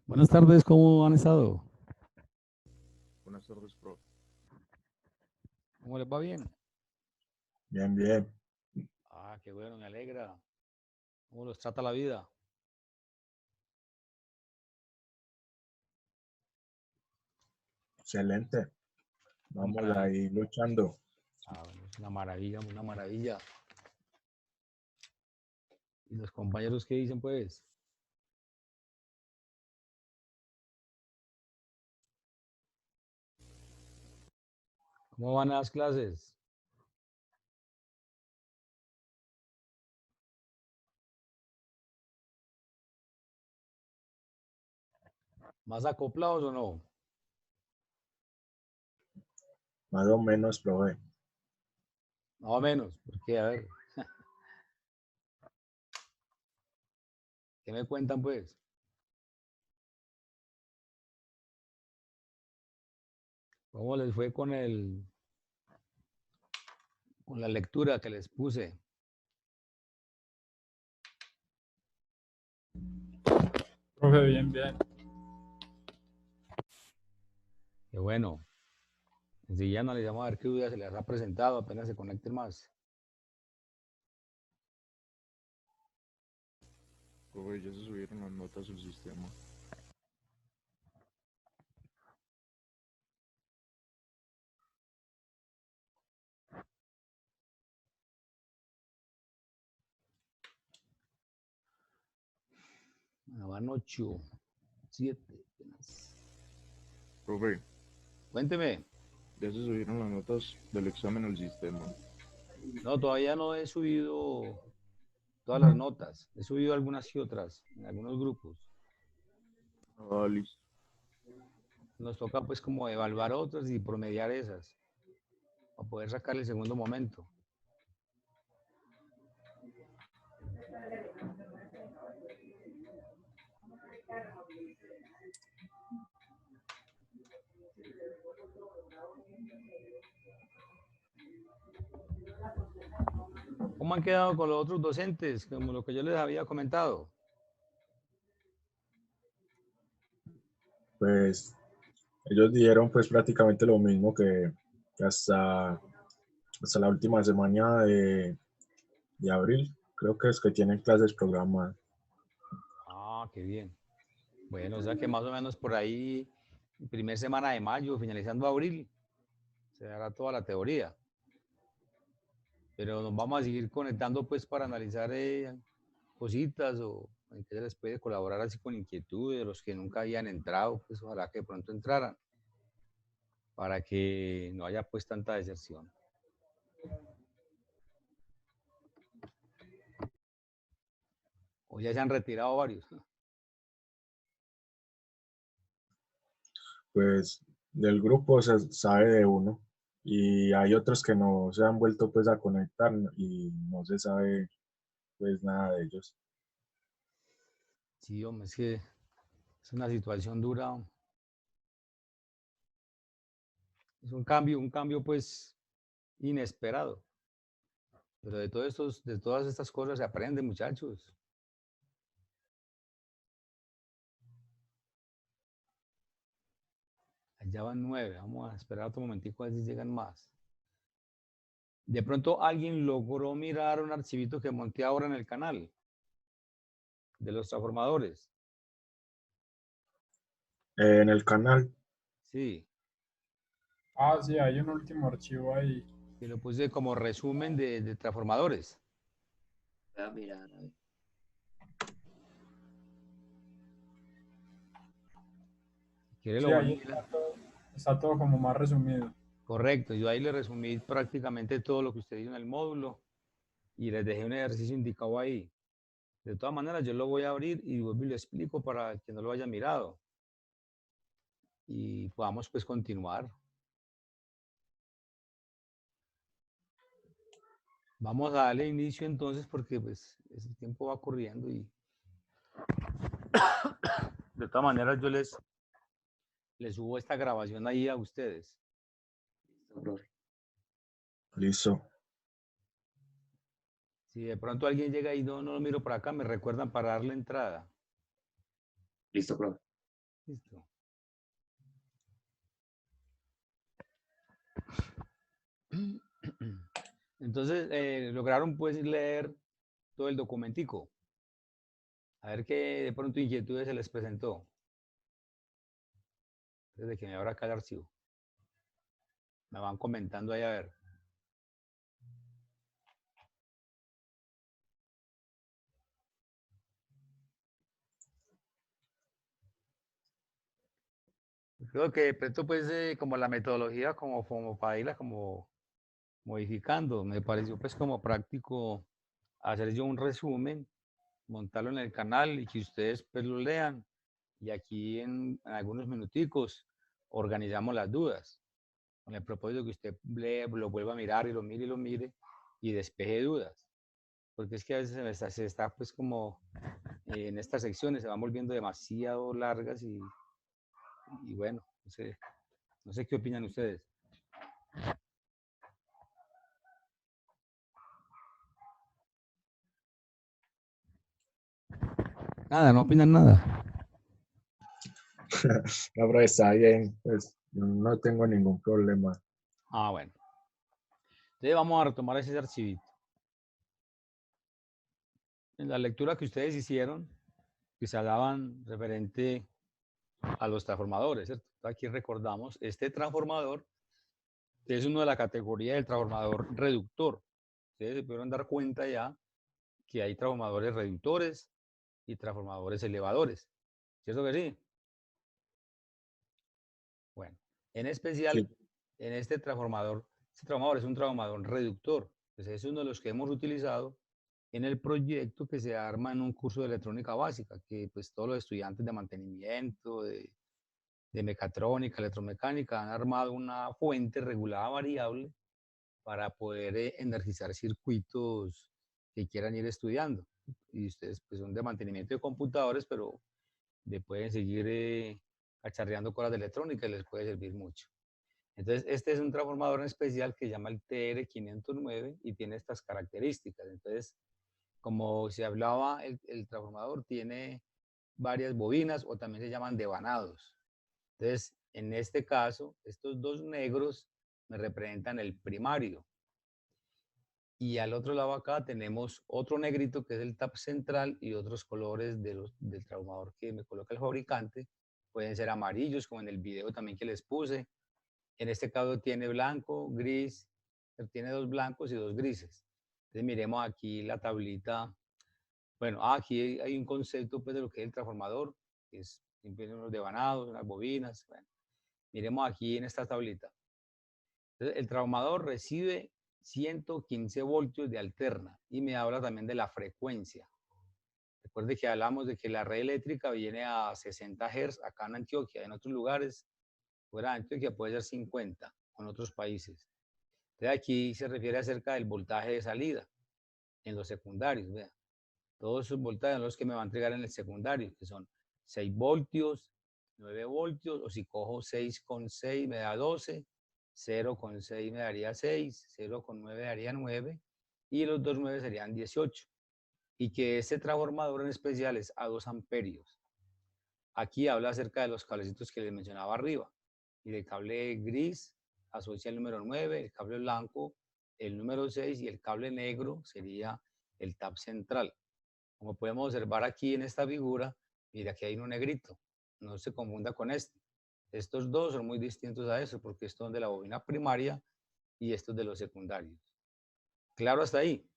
Buenas tardes, ¿cómo han estado? Buenas tardes, profe. ¿Cómo les va? Bien. Bien, bien. Ah, qué bueno, me alegra. ¿Cómo los trata la vida? Excelente. Una Vamos maravilla. ahí luchando. Ah, bueno, es una maravilla, una maravilla. ¿Y los compañeros qué dicen, pues? ¿Cómo van las clases? ¿Más acoplados o no? Más o menos, profe. Más o menos, porque a ver, ¿qué me cuentan, pues? ¿Cómo les fue con la lectura que les puse? Profe, bien, bien. Qué bueno. Enseguida analizamos a ver qué dudas se les ha presentado, apenas se conecten más. Profe, ya se subieron las notas del sistema. Bueno, van 8, 7. Profe, Cuénteme. ya se subieron las notas del examen al sistema. No, todavía no he subido todas las notas. He subido algunas y otras en algunos grupos. Ah, listo. Nos toca pues como evaluar otras y promediar esas para poder sacar el segundo momento. ¿Cómo han quedado con los otros docentes? Como lo que yo les había comentado. Pues ellos dijeron pues prácticamente lo mismo que hasta la última semana de abril. Creo que es que tienen clases programadas. Ah, qué bien. Bueno, o sea que más o menos por ahí, primer semana de mayo, finalizando abril, se dará toda la teoría. Pero nos vamos a seguir conectando pues para analizar cositas o en qué se les puede colaborar así con inquietudes de los que nunca habían entrado, pues ojalá que pronto entraran para que no haya pues tanta deserción. O ya se han retirado varios. Pues del grupo se sabe de uno y hay otros que no se han vuelto pues a conectar y no se sabe pues nada de ellos. Sí, hombre, es que es una situación dura. Es un cambio pues inesperado. Pero de todas estas cosas se aprende, muchachos. Allá van 9. Vamos a esperar otro momentico a ver si llegan más. De pronto alguien logró mirar un archivito que monté ahora en el canal de los transformadores. En el canal, Sí, Ah, sí, hay un último archivo ahí. que lo puse como resumen de transformadores. Voy a mirar, a ver. Si quiere Sí, lo ahí vuelvo está todo como más resumido. correcto, yo ahí le resumí prácticamente todo lo que usted hizo en el módulo y les dejé un ejercicio indicado ahí. De todas maneras, yo lo voy a abrir y vuelvo y lo explico para que no lo haya mirado. y podamos pues continuar. Vamos a darle inicio entonces porque pues ese tiempo va corriendo y de todas maneras yo les subo esta grabación ahí a ustedes. Listo, profe. Listo. Si de pronto alguien llega y no lo miro por acá, me recuerdan para darle entrada. Listo, profe. Listo. Entonces, lograron pues leer todo el documentico. A ver qué de pronto inquietudes se les presentó. Desde que me abra acá el archivo. Me van comentando ahí a ver. Creo que de pronto pues como la metodología como para irla como modificando. Me pareció pues como práctico hacer yo un resumen, montarlo en el canal y que ustedes pues lo lean. Y aquí en algunos minuticos organizamos las dudas. Con el propósito que usted lo vuelva a mirar y lo mire y lo mire y despeje dudas. Porque es que a veces se está pues como en estas secciones se van volviendo demasiado largas y bueno, no sé qué opinan ustedes. Nada, no opinan nada. No, pero está bien, pues no tengo ningún problema. Ah, bueno. Entonces vamos a retomar ese archivito. En la lectura que ustedes hicieron, que se hablaban referente a los transformadores, ¿cierto? Aquí recordamos este transformador, que es uno de la categoría del transformador reductor. Ustedes se pudieron dar cuenta ya que hay transformadores reductores y transformadores elevadores. ¿Cierto que sí? Bueno, en especial, Sí. en este transformador es un transformador reductor. Pues es uno de los que hemos utilizado en el proyecto que se arma en un curso de electrónica básica, que pues todos los estudiantes de mantenimiento, de mecatrónica, electromecánica, han armado una fuente regulada variable para poder energizar circuitos que quieran ir estudiando. Y ustedes pues son de mantenimiento de computadores, pero le pueden seguir cacharreando cosas de electrónica y les puede servir mucho. Entonces, este es un transformador en especial que se llama el TR509 y tiene estas características. Entonces, como se hablaba, el transformador tiene varias bobinas o también se llaman devanados. Entonces, en este caso, estos dos negros me representan el primario. Y al otro lado acá tenemos otro negrito que es el tap central y otros colores del transformador que me coloca el fabricante. Pueden ser amarillos, como en el video también que les puse. En este caso tiene blanco, gris, tiene dos blancos y dos grises. Entonces miremos aquí la tablita. Bueno, aquí hay un concepto pues, de lo que es el transformador, que es siempre unos devanados, unas bobinas. Bueno, miremos aquí en esta tablita. Entonces, el transformador recibe 115 voltios de alterna y me habla también de la frecuencia. Recuerde que hablamos de que la red eléctrica viene a 60 Hz acá en Antioquia, en otros lugares, fuera de Antioquia puede ser 50 en otros países. Entonces aquí se refiere acerca del voltaje de salida en los secundarios. Vea. Todos esos voltajes son los que me va a entregar en el secundario, que son 6 voltios, 9 voltios, o si cojo 6,6 me da 12, 0,6 me daría 6, 0,9 daría 9, y los dos 9 serían 18. Y que este transformador en especial es a 2 amperios. Aquí habla acerca de los cablecitos que les mencionaba arriba. Y del cable gris asocia el número 9, el cable blanco el número 6 y el cable negro sería el tap central. Como podemos observar aquí en esta figura, mira que hay uno negrito. No se confunda con este. Estos dos son muy distintos a eso porque estos son de la bobina primaria y estos de los secundarios. ¿Claro hasta ahí?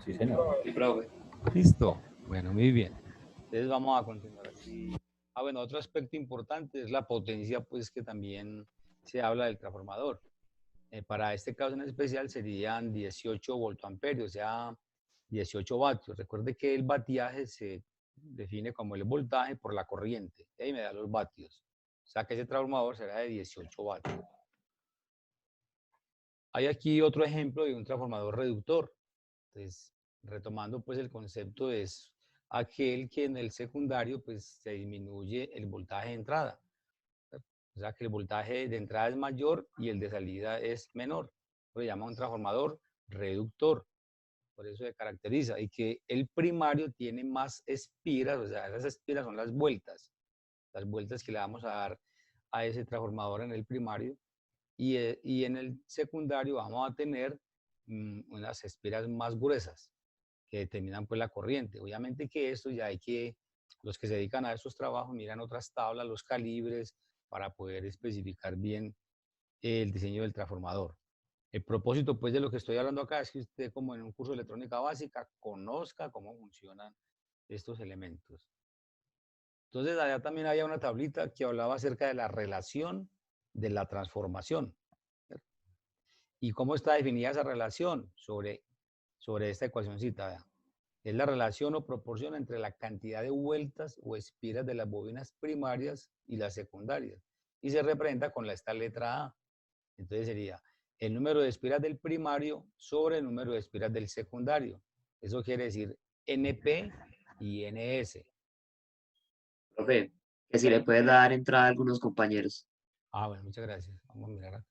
Sí, señor. Sí, profe. Listo. Bueno, muy bien. Entonces vamos a continuar aquí. Bueno, otro aspecto importante es la potencia, pues que también se habla del transformador. Para este caso en especial serían 18 voltamperios, o sea, 18 vatios. Recuerde que el vatiaje se define como el voltaje por la corriente. Y ahí me da los vatios. O sea que ese transformador será de 18 vatios. Hay aquí otro ejemplo de un transformador reductor. Entonces, retomando pues el concepto es aquel que en el secundario pues se disminuye el voltaje de entrada. O sea que el voltaje de entrada es mayor y el de salida es menor. Lo llama un transformador reductor. Por eso se caracteriza. Y que el primario tiene más espiras, o sea, esas espiras son las vueltas que le vamos a dar a ese transformador en el primario. Y en el secundario vamos a tener unas espiras más gruesas que determinan pues la corriente. Obviamente que esto ya hay que, los que se dedican a esos trabajos miran otras tablas, los calibres, para poder especificar bien el diseño del transformador. El propósito pues de lo que estoy hablando acá es que usted, como en un curso de electrónica básica, conozca cómo funcionan estos elementos. Entonces allá también había una tablita que hablaba acerca de la relación de la transformación. ¿Y cómo está definida esa relación sobre esta ecuacióncita? Vea. Es la relación o proporción entre la cantidad de vueltas o espiras de las bobinas primarias y las secundarias. Y se representa con esta letra A. Entonces sería el número de espiras del primario sobre el número de espiras del secundario. Eso quiere decir NP y NS. Profe, que si le puede dar entrada a algunos compañeros. Ah, bueno, muchas gracias. Vamos a mirar acá.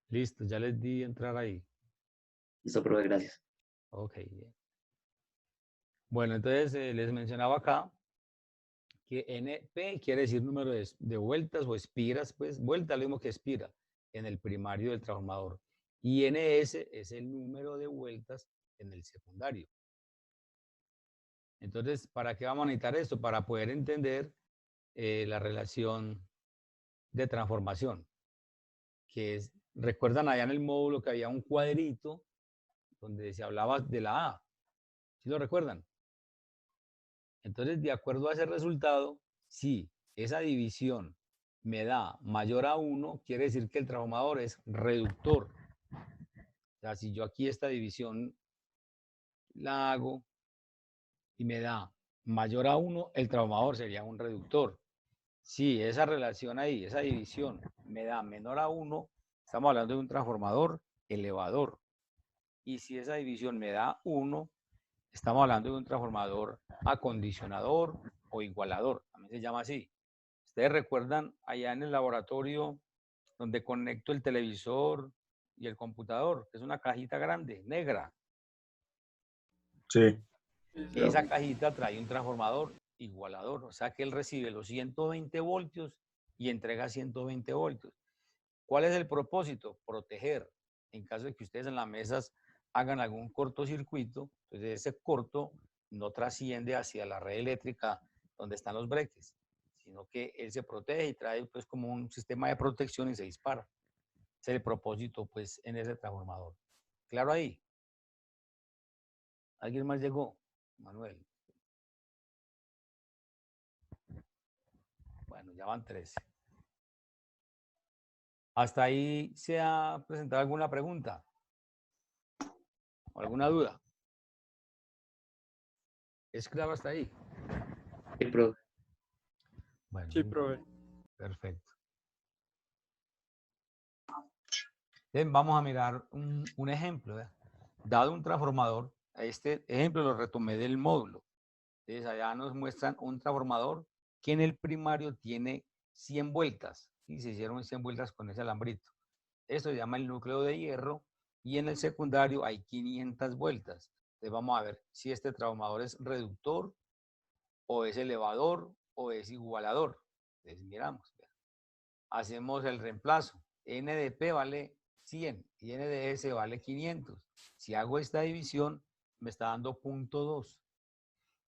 Listo, ya les di entrar ahí. Listo, profe, gracias. Ok, bien. Bueno, entonces les mencionaba acá que NP quiere decir número de vueltas o espiras, pues vuelta es lo mismo que espira en el primario del transformador. Y NS es el número de vueltas en el secundario. Entonces, ¿para qué vamos a necesitar esto? Para poder entender la relación de transformación, que es, recuerdan allá en el módulo que había un cuadrito donde se hablaba de la A, ¿sí lo recuerdan? Entonces, de acuerdo a ese resultado, si esa división me da mayor a 1, quiere decir que el transformador es reductor. O sea, si yo aquí esta división la hago y me da mayor a 1, el transformador sería un reductor. Si esa relación ahí, esa división, me da menor a 1, estamos hablando de un transformador elevador. Y si esa división me da 1, estamos hablando de un transformador acondicionador o igualador, también se llama así. Ustedes recuerdan allá en el laboratorio donde conecto el televisor y el computador, que es una cajita grande, negra. Sí, Sí, sí. Esa cajita trae un transformador igualador, o sea que él recibe los 120 voltios y entrega 120 voltios. ¿Cuál es el propósito? Proteger. En caso de que ustedes en las mesas hagan algún cortocircuito, entonces ese corto no trasciende hacia la red eléctrica donde están los breques, sino que él se protege y trae pues como un sistema de protección y se dispara. Ese es el propósito pues en ese transformador. ¿Claro ahí? ¿Alguien más llegó? Manuel. Bueno, ya van 13. ¿Hasta ahí se ha presentado alguna pregunta? ¿O alguna duda? ¿Es claro hasta ahí? Sí, profe. Bueno, Sí, profe. perfecto. Bien, vamos a mirar un ejemplo. ¿Ve? Dado un transformador, este ejemplo lo retomé del módulo. Entonces, allá nos muestran un transformador que en el primario tiene 100 vueltas. Y se hicieron 100 vueltas con ese alambrito. Esto se llama el núcleo de hierro. Y en el secundario hay 500 vueltas. Entonces, vamos a ver si este transformador es reductor, o es elevador, o es igualador. Entonces, miramos. ¿Ve? Hacemos el reemplazo. NDP vale 100 y NDS vale 500. Si hago esta división, me está dando 0.2.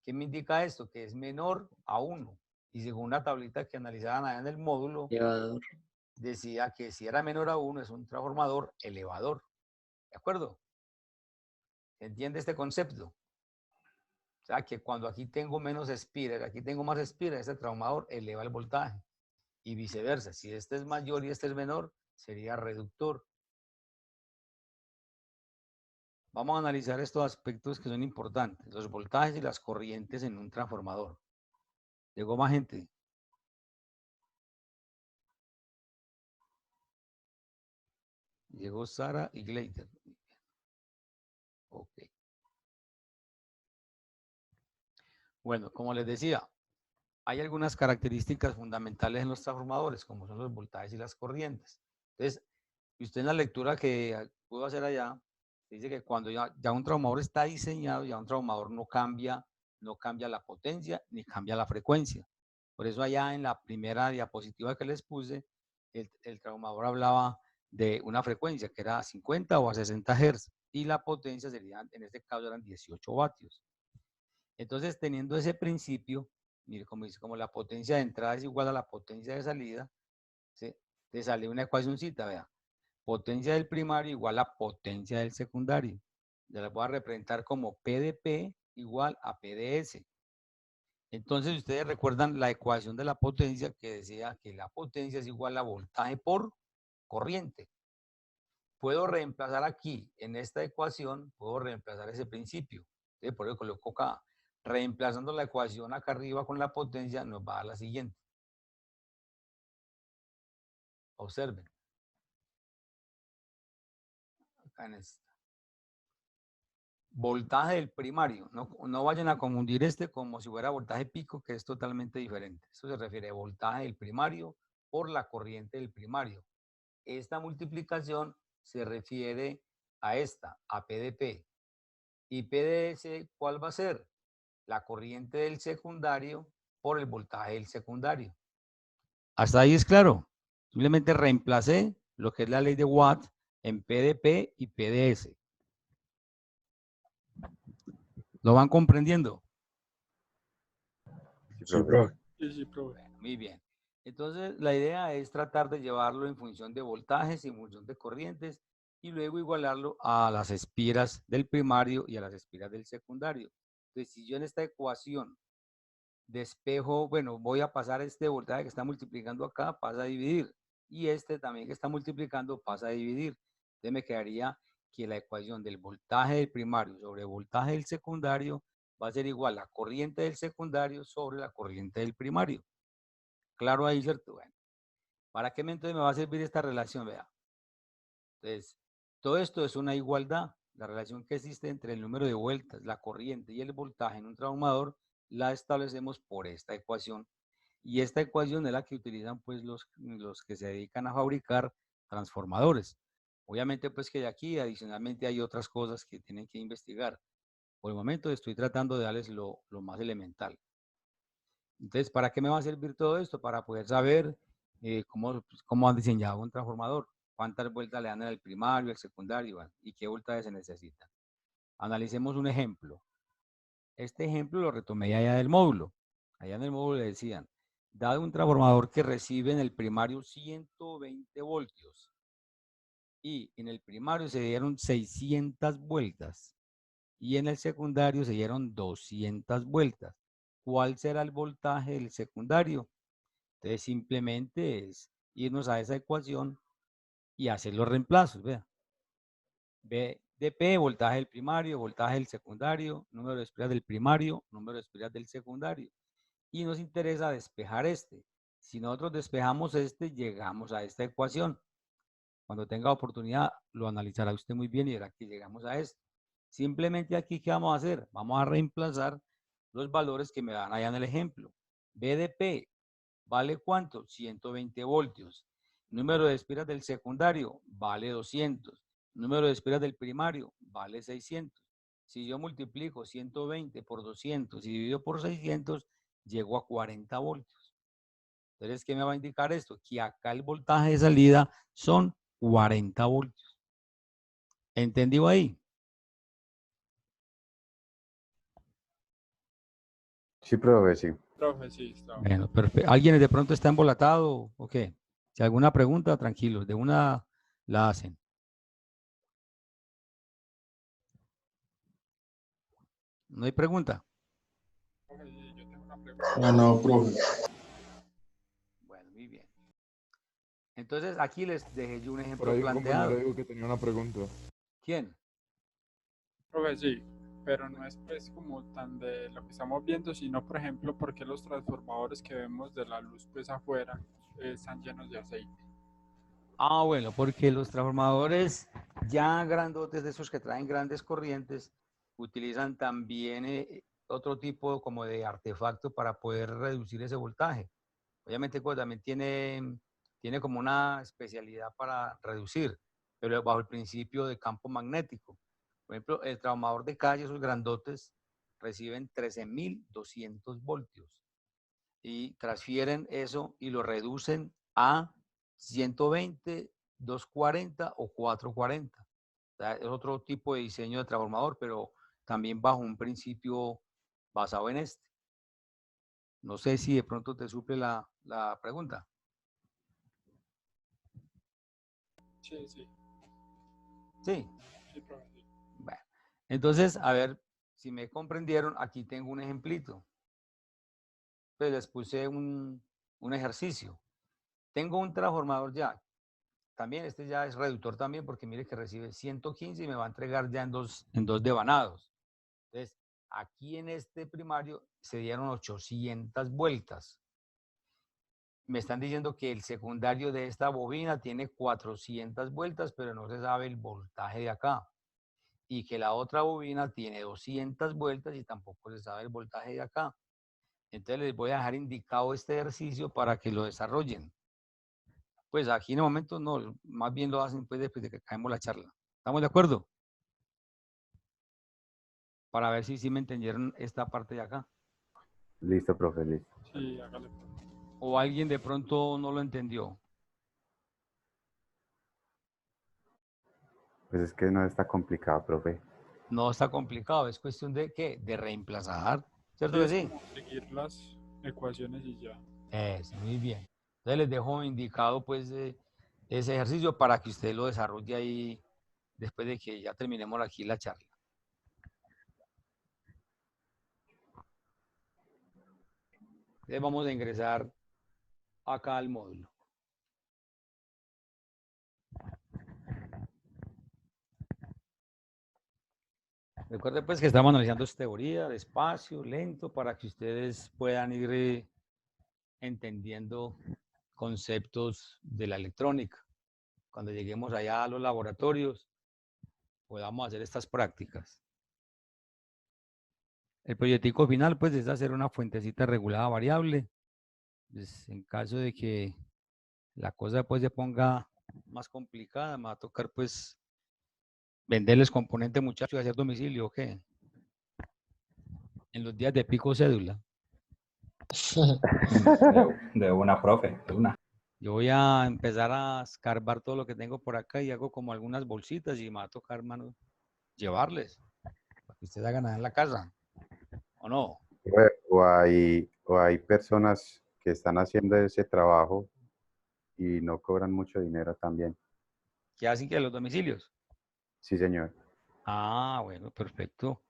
¿Qué me indica esto? Que es menor a 1. Y según la tablita que analizaban allá en el módulo, Elevador. decía que si era menor a 1 es un transformador elevador. ¿De acuerdo? ¿Se entiende este concepto? O sea, que cuando aquí tengo menos espiras, aquí tengo más espiras, este transformador eleva el voltaje. Y viceversa, si este es mayor y este es menor, sería reductor. Vamos a analizar estos aspectos que son importantes, los voltajes y las corrientes en un transformador. ¿Llegó más gente? Llegó Sara y Gleiter. Ok. Bueno, como les decía, hay algunas características fundamentales en los transformadores, como son los voltajes y las corrientes. Entonces, usted en la lectura que pudo hacer allá, dice que cuando ya un transformador está diseñado, ya un transformador no cambia la potencia ni cambia la frecuencia. Por eso allá en la primera diapositiva que les puse, el transformador hablaba de una frecuencia que era a 50 o a 60 Hz y la potencia sería, en este caso eran 18 vatios. Entonces, teniendo ese principio, mire, como dice, como la potencia de entrada es igual a la potencia de salida, ¿sí? Te sale una ecuacióncita, vea. Potencia del primario igual a potencia del secundario. Ya la voy a representar como P de P igual a P de S. Entonces, ustedes recuerdan la ecuación de la potencia que decía que la potencia es igual a voltaje por corriente. Puedo reemplazar aquí, en esta ecuación, puedo reemplazar ese principio. ¿Sí? Por eso coloco acá. Reemplazando la ecuación acá arriba con la potencia, nos va a dar la siguiente. Observen. Acá en esta. Voltaje del primario. No vayan a confundir este como si fuera voltaje pico, que es totalmente diferente. Esto se refiere a voltaje del primario por la corriente del primario. Esta multiplicación se refiere a esta, a P de P. ¿Y P de S cuál va a ser? La corriente del secundario por el voltaje del secundario. Hasta ahí es claro. Simplemente reemplacé lo que es la ley de Watt en P de P y P de S. ¿Lo van comprendiendo? Sí, profe. Sí, profe. Bueno, muy bien. Entonces, la idea es tratar de llevarlo en función de voltajes y en función de corrientes y luego igualarlo a las espiras del primario y a las espiras del secundario. Entonces, si yo en esta ecuación despejo, bueno, voy a pasar este voltaje que está multiplicando acá, pasa a dividir. Y este también que está multiplicando pasa a dividir. Entonces me quedaría que la ecuación del voltaje del primario sobre voltaje del secundario va a ser igual a la corriente del secundario sobre la corriente del primario. Claro ahí, ¿cierto? Bueno, ¿para qué entonces me va a servir esta relación? Vea. Entonces, todo esto es una igualdad. La relación que existe entre el número de vueltas, la corriente y el voltaje en un transformador la establecemos por esta ecuación. Y esta ecuación es la que utilizan pues los que se dedican a fabricar transformadores. Obviamente pues que de aquí adicionalmente hay otras cosas que tienen que investigar. Por el momento estoy tratando de darles lo más elemental. Entonces, ¿para qué me va a servir todo esto? Para poder saber cómo han diseñado un transformador, cuántas vueltas le dan al primario, al secundario, y qué voltaje se necesita. Analicemos un ejemplo. Este ejemplo lo retomé allá del módulo. Allá en el módulo le decían, dado un transformador que recibe en el primario 120 voltios y en el primario se dieron 600 vueltas y en el secundario se dieron 200 vueltas. ¿Cuál será el voltaje del secundario? Entonces simplemente es irnos a esa ecuación y hacer los reemplazos. Vea. B de P, voltaje del primario, voltaje del secundario, número de espiras del primario, número de espiras del secundario. Y nos interesa despejar este. Si nosotros despejamos este, llegamos a esta ecuación. Cuando tenga oportunidad, lo analizará usted muy bien y verá que llegamos a esto. Simplemente aquí, ¿qué vamos a hacer? Vamos a reemplazar los valores que me dan allá en el ejemplo. B de P, ¿vale cuánto? 120 voltios. Número de espiras del secundario, vale 200. Número de espiras del primario, vale 600. Si yo multiplico 120 por 200 y divido por 600, llego a 40 voltios. Entonces, ¿qué me va a indicar esto? Que acá el voltaje de salida son 40 voltios. ¿Entendió ahí? Sí, profe, sí. Profe, sí, está. Bueno, perfecto. ¿Alguien de pronto está embolatado o qué? Si alguna pregunta, tranquilos, de una la hacen. ¿No hay pregunta? Profe, sí, yo tengo una pregunta. No, profe. Bueno, muy bien. Entonces, aquí les dejé yo un Por ejemplo ahí un compañero planteado. dijo que tenía una pregunta. ¿Quién? Profe, sí, pero no es pues como tan de lo que estamos viendo, sino por ejemplo porque los transformadores que vemos de la luz pues afuera están llenos de aceite. Ah, bueno, porque los transformadores ya grandotes, de esos que traen grandes corrientes, utilizan también otro tipo como de artefacto para poder reducir ese voltaje. Obviamente pues, también tiene como una especialidad para reducir, pero bajo el principio de campo magnético. Por ejemplo, el transformador de calle, esos grandotes, reciben 13.200 voltios y transfieren eso y lo reducen a 120, 240 o 440. O sea, es otro tipo de diseño de transformador, pero también bajo un principio basado en este. No sé si de pronto te suple la pregunta. Sí, sí, Sí. sí, profe, sí. Bueno, entonces, a ver si me comprendieron, aquí tengo un ejemplito. Pues les puse un ejercicio. Tengo un transformador ya. También este ya es reductor también porque mire que recibe 115 y me va a entregar ya en dos devanados. Entonces, aquí en este primario se dieron 800 vueltas. Me están diciendo que el secundario de esta bobina tiene 400 vueltas, pero no se sabe el voltaje de acá. Y que la otra bobina tiene 200 vueltas y tampoco se sabe el voltaje de acá. Entonces les voy a dejar indicado este ejercicio para que lo desarrollen. Pues aquí en el momento no, más bien lo hacen pues después de que caemos la charla. ¿Estamos de acuerdo? Para ver si me entendieron esta parte de acá. Listo, profe, listo. Sí, hágale, profe. O alguien de pronto no lo entendió. Pues es que no está complicado, profe. No está complicado, es cuestión de ¿qué? De reemplazar. ¿Cierto Sí, que es sí? como seguir las ecuaciones y ya. Muy bien. Entonces les dejo indicado pues ese ejercicio para que usted lo desarrolle ahí después de que ya terminemos aquí la charla. Entonces vamos a ingresar acá al módulo. Recuerden pues que estamos analizando esta teoría despacio, lento, para que ustedes puedan ir entendiendo conceptos de la electrónica. Cuando lleguemos allá a los laboratorios, podamos hacer estas prácticas. El proyectico final pues es hacer una fuentecita regulada variable. Pues, en caso de que la cosa pues se ponga más complicada, me va a tocar pues venderles componente muchachos y hacer domicilio, ¿o qué? En los días de pico cédula. De una, profe, de una. Yo voy a empezar a escarbar todo lo que tengo por acá y hago como algunas bolsitas y me va a tocar, hermano, llevarles para que ustedes hagan nada en la casa, ¿o no? O hay personas que están haciendo ese trabajo y no cobran mucho dinero también. ¿Qué hacen que los domicilios? Sí, señor. Ah, bueno, perfecto.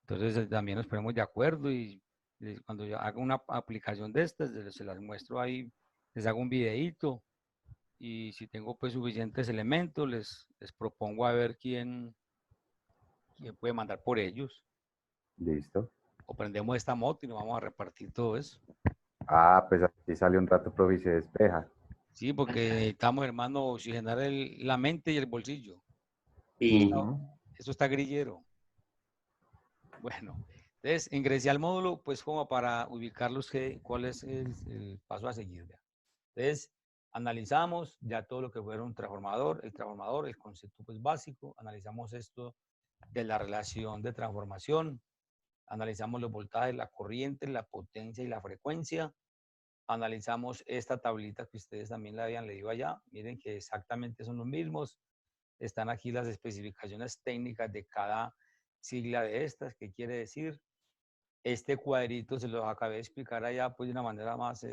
Entonces también nos ponemos de acuerdo y cuando yo haga una aplicación de estas, se las muestro ahí, les hago un videíto y si tengo pues suficientes elementos, les propongo a ver quién puede mandar por ellos. Listo. O prendemos esta moto y nos vamos a repartir todo eso. Ah, pues así sale un rato, profe, y se despeja. Sí, porque necesitamos, hermano, oxigenar la mente y el bolsillo. Y Eso está grillero. Bueno, entonces ingresé al módulo, pues como para ubicarlos, cuál es el paso a seguir. ¿Vea? Entonces, analizamos ya todo lo que fueron el transformador, el concepto pues básico, analizamos esto de la relación de transformación, analizamos los voltajes, la corriente, la potencia y la frecuencia, analizamos esta tablita que ustedes también la habían leído allá, miren que exactamente son los mismos, están aquí las especificaciones técnicas de cada sigla de estas, qué quiere decir. Este cuadrito se los acabé de explicar allá pues de una manera más,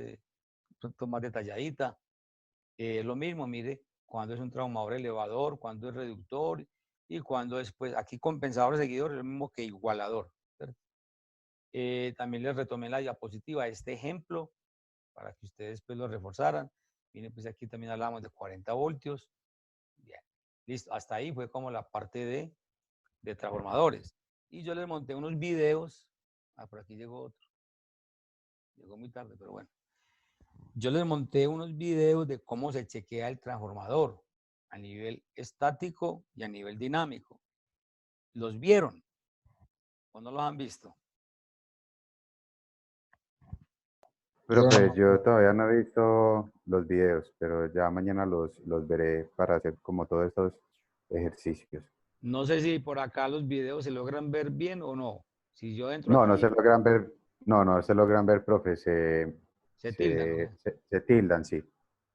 más detalladita. Lo mismo, mire, cuando es un transformador elevador, cuando es reductor y cuando es, pues, aquí compensador seguidor es lo mismo que igualador. También les retomé la diapositiva este ejemplo para que ustedes pues lo reforzaran. Miren, pues aquí también hablamos de 40 voltios. Bien, listo, hasta ahí fue como la parte de transformadores. Y yo les monté unos videos. Por aquí llegó otro. Llegó muy tarde, pero bueno. Yo les monté unos videos de cómo se chequea el transformador a nivel estático y a nivel dinámico. ¿Los vieron o no los han visto? Profe, yo todavía no he visto los videos, pero ya mañana los veré para hacer como todos estos ejercicios. No sé si por acá los videos se logran ver bien o no. Si yo entro No, no aquí, se logran ver, no se logran ver, profe, se tildan, ¿o qué? se tildan, sí.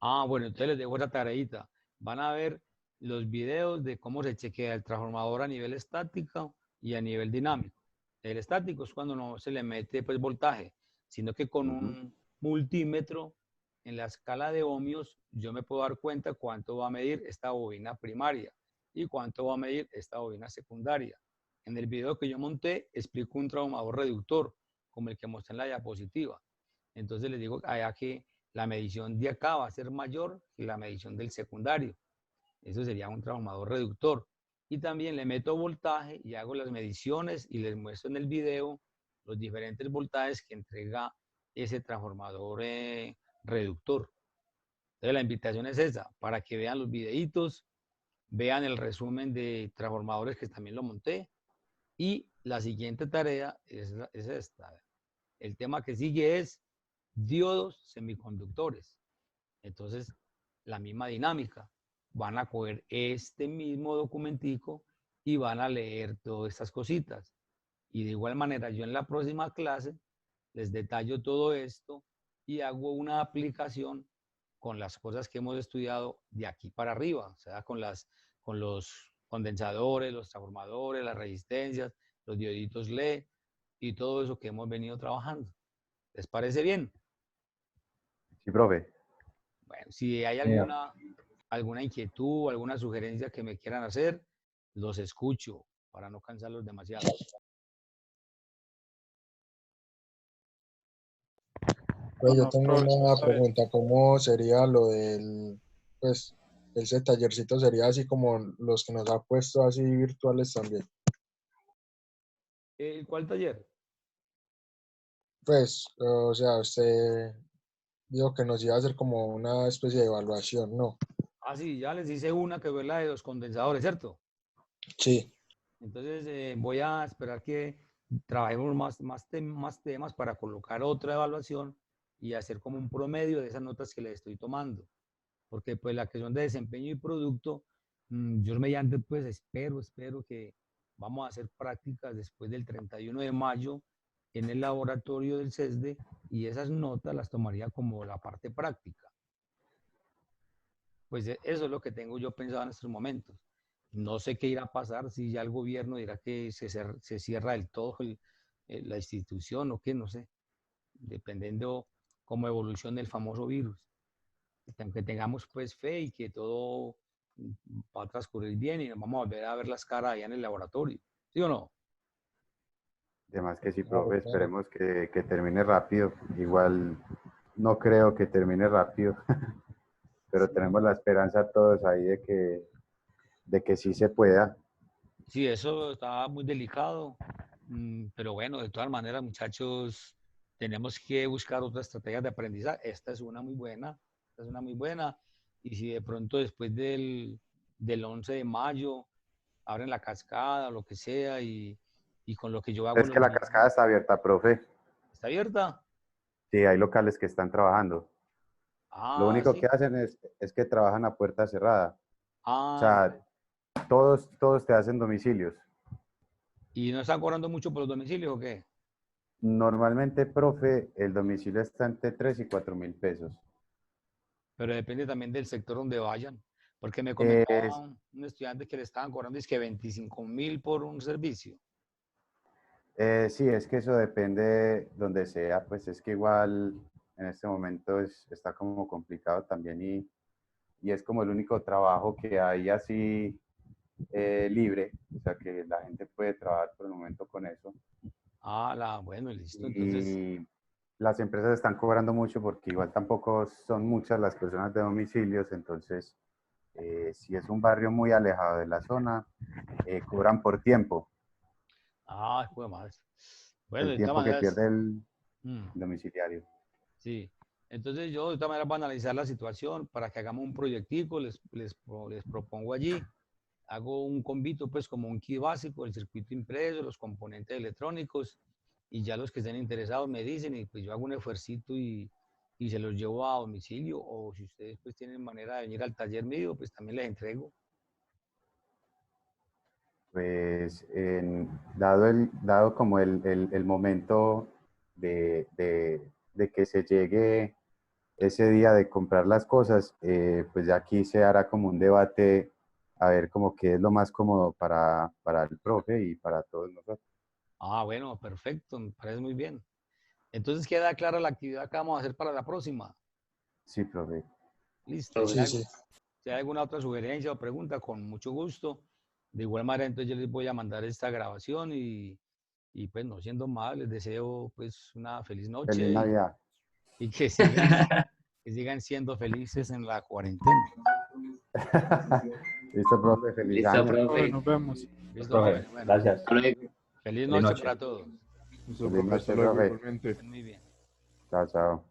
Ah, bueno, entonces les dejo esa tareita. Van a ver los videos de cómo se chequea el transformador a nivel estático y a nivel dinámico. El estático es cuando no se le mete pues voltaje, sino que con un multímetro en la escala de ohmios yo me puedo dar cuenta cuánto va a medir esta bobina primaria y cuánto va a medir esta bobina secundaria. En el video que yo monté explico un transformador reductor, como el que mostré en la diapositiva. Entonces les digo allá que la medición de acá va a ser mayor que la medición del secundario. Eso sería un transformador reductor. Y también le meto voltaje y hago las mediciones y les muestro en el video los diferentes voltajes que entrega ese transformador reductor. Entonces la invitación es esa, para que vean los videitos, vean el resumen de transformadores que también lo monté. Y la siguiente tarea es esta. El tema que sigue es diodos semiconductores. Entonces, la misma dinámica. Van a coger este mismo documentico y van a leer todas estas cositas. Y de igual manera, yo en la próxima clase les detallo todo esto y hago una aplicación con las cosas que hemos estudiado de aquí para arriba, o sea, con los condensadores, los transformadores, las resistencias, los dioditos LED y todo eso que hemos venido trabajando. ¿Les parece bien? Sí, profe. Bueno, si hay alguna inquietud o alguna sugerencia que me quieran hacer, los escucho para no cansarlos demasiado. Pues yo Bueno, tengo una pregunta, ¿cómo sería lo pues, ese tallercito sería así como los que nos ha puesto así virtuales también? ¿Cuál taller? Pues, o sea, usted dijo que nos iba a hacer como una especie de evaluación, ¿no? Ah, sí, ya les hice una que fue la de los condensadores, ¿cierto? Sí. Entonces voy a esperar que trabajemos más temas para colocar otra evaluación y hacer como un promedio de esas notas que les estoy tomando. Porque pues la que son de desempeño y producto, yo mediante pues espero que vamos a hacer prácticas después del 31 de mayo en el laboratorio del CESDE y esas notas las tomaría como la parte práctica. Pues eso es lo que tengo yo pensado en estos momentos. No sé qué irá a pasar, si ya el gobierno dirá que se cierra del todo la institución o qué, no sé, dependiendo cómo evolucione el famoso virus. Que tengamos pues fe y que todo va a transcurrir bien y nos vamos a volver a ver las caras allá en el laboratorio. ¿Sí o no? Además que sí, Claro, profe, claro. esperemos que termine rápido. Igual no creo que termine rápido, pero Sí. tenemos la esperanza todos ahí de que sí se pueda. Sí, eso está muy delicado, pero bueno, de todas maneras, muchachos, tenemos que buscar otras estrategias de aprendizaje. Esta es una muy buena, esta es una muy buena. Y si de pronto después del 11 de mayo abren la cascada o lo que sea y con lo que yo hago Es en que los la videos, cascada está abierta, profe. ¿está abierta? Sí, hay locales que están trabajando. Lo Ah, único sí. que hacen es que trabajan a puerta cerrada. O Ah, sea, ya. todos te hacen domicilios. ¿Y no están cobrando mucho por los domicilios o qué? Normalmente, profe, el domicilio está entre 3.000 y 4.000 pesos. Pero depende también del sector donde vayan. Porque me comentaba Es, un estudiante que le estaban cobrando es que 25.000 por un servicio. sí, es que eso depende donde sea, pues es que igual en este momento está como complicado también y es como el único trabajo que hay así libre, o sea que la gente puede trabajar por el momento con eso. Bueno, listo. Entonces, Y las empresas están cobrando mucho porque igual tampoco son muchas las personas de domicilios, entonces Si es un barrio muy alejado de la zona, cobran por tiempo, Ah, pues más. Bueno, el de todas tiempo que maneras, pierde el mm, domiciliario. sí. Entonces yo de todas maneras voy a analizar la situación para que hagamos un proyectico, les propongo allí, hago un convito pues como un kit básico, el circuito impreso, los componentes electrónicos y ya los que estén interesados me dicen y pues yo hago un esfuercito y se los llevo a domicilio o si ustedes pues tienen manera de venir al taller mío, pues también les entrego. Pues dado como el momento de que se llegue ese día de comprar las cosas, pues ya aquí se hará como un debate a ver como qué es lo más cómodo para el profe y para todos nosotros. Ah, bueno, perfecto, me parece muy bien. Entonces queda clara la actividad que vamos a hacer para la próxima. Sí, profe. Listo. Sí, sí. Si hay alguna otra sugerencia o pregunta, con mucho gusto. De igual manera, entonces yo les voy a mandar esta grabación y pues no siendo más, les deseo pues una feliz Feliz noche Navidad. y que sigan siendo felices en la cuarentena. Listo, profe. Feliz Listo, año. Profe, profe. nos vemos. ¿Listo, Profe, profe? Bueno, gracias. Hasta luego. feliz Feliz noche noche. para todos. Listo, Feliz profe, hasta noche, luego profe. igualmente. Estén muy bien. Chao, chao.